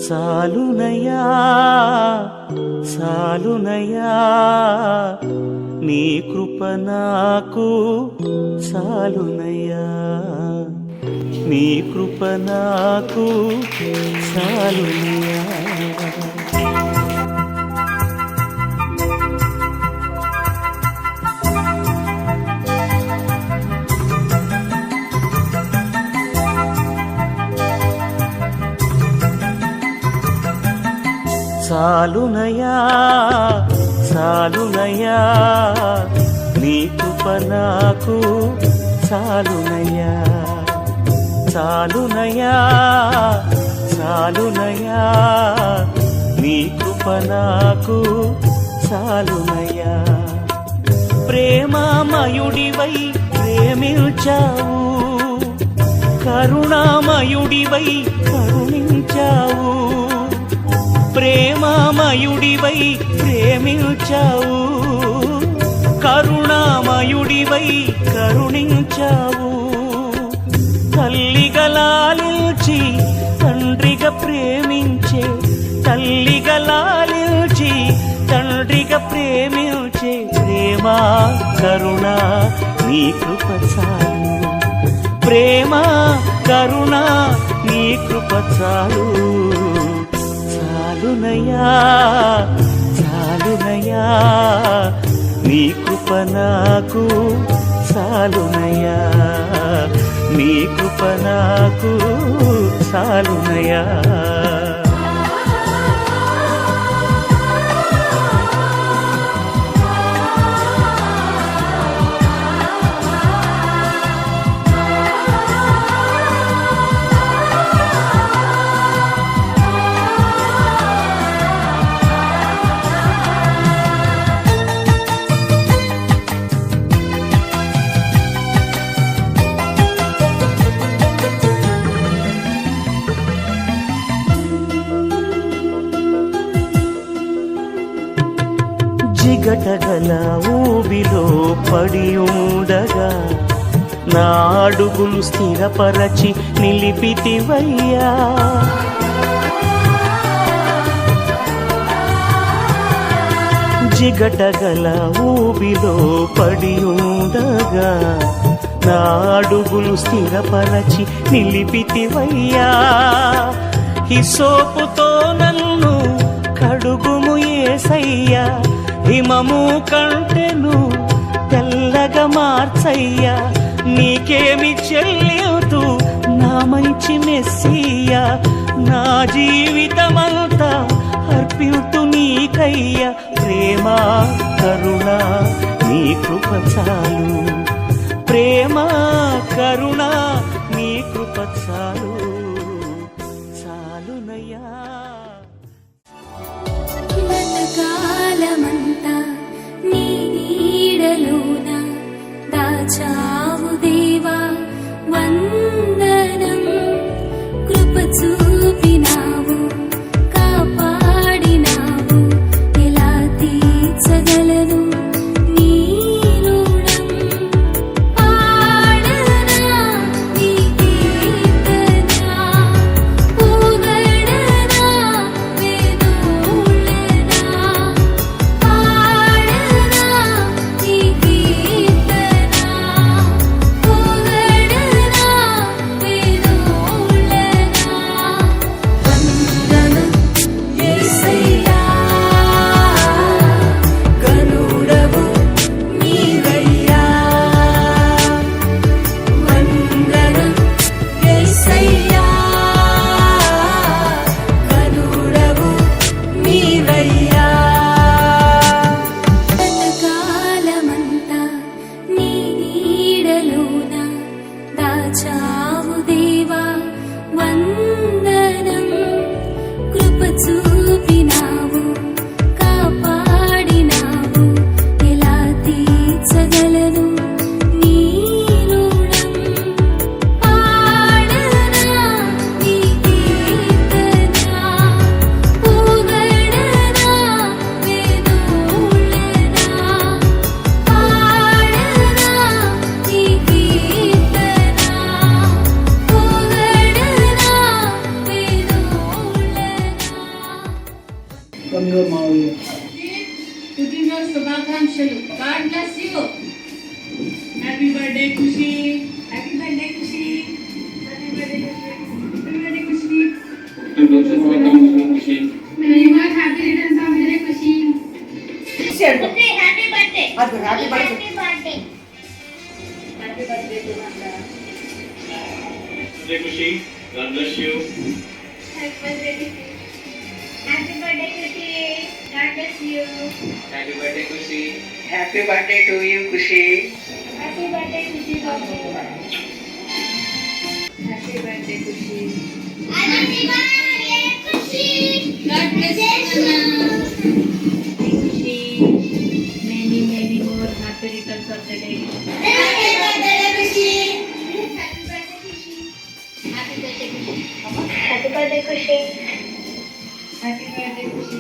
సాలునయా సాలునయా నీ కృప నాకు సాలునయా నీ కృప నాకు సాలునయా సాలునయా సాలునయా నీ కృప నాకు సాలునయా సాలునయా సాలునయా నీ కృప నాకు సాలునయా ప్రేమామయుడివై ప్రేమించావు కరుణామయుడివై కరుణించావు ప్రేమామయుడివై ప్రేమించావు కరుణామయుడివై కరుణించావు తల్లిగా లాలించి తండ్రిగా ప్రేమించే తల్లిగా లాలించి తండ్రిగా ప్రేమించే ప్రేమ కరుణ నీ కృప చాలు ప్రేమ కరుణ నీ కృప చాలు సాలునయా సాలునయా నీ కృప నాకు సాలునయా నీ కృప నాకు సాలునయా జిగటగల ఊబిలో పడి ఉండగా నా అడుగులు స్థిరపరచి నిలిపితివయ్యా జిగటగల ఊబిలో పడి ఉండగా నా అడుగులు స్థిరపరచి నిలిపితివయ్యా హిస్సోపుతో నన్ను కడుగుము యేసయ్యా హిమము కంటెను తెల్లగా మార్చయ్యా నీకేమి చెల్లింతు నా మంచి మెస్సియా నా జీవితమంతా అర్పితు నీకయ్యా ప్రేమ కరుణ నీ కృప చాలు ప్రేమ కరుణ నీ కృప చాలు సాలునయా కాలమంతా నీ నీడలోన దాచావు దేవా వందనం కృప చూపినావు కాపాడినావు ఎలా తీర్చగలను నీ రుణం పాడనా నీ కీర్తన పొగడనా వేదోళనా పాడనా నీ కీర్తన Come here, Maui. పుట్టినరోజు శుభాకాంక్షలు. God bless you. Happy birthday Khushi. Happy birthday Khushi. Happy birthday Khushi. Happy birthday Khushi. Many more happy returns of the day, Kushi. Happy birthday అది happy birthday. Happy birthday happy birthday to Nanda. Jai Kushi, God bless you. Happy birthday happy birthday Khushi God bless you Happy birthday Kushi. Happy birthday to you, Kushi. Happy birthday Khushi బాబు happy birthday Khushi. Happy birthday Khushi God bless you, Nana. Khushi. Many more happy returns of the day. Happy birthday Khushi happy birthday Khushi happy birthday Khushi happy birthday Khushi happy birthday Kushi.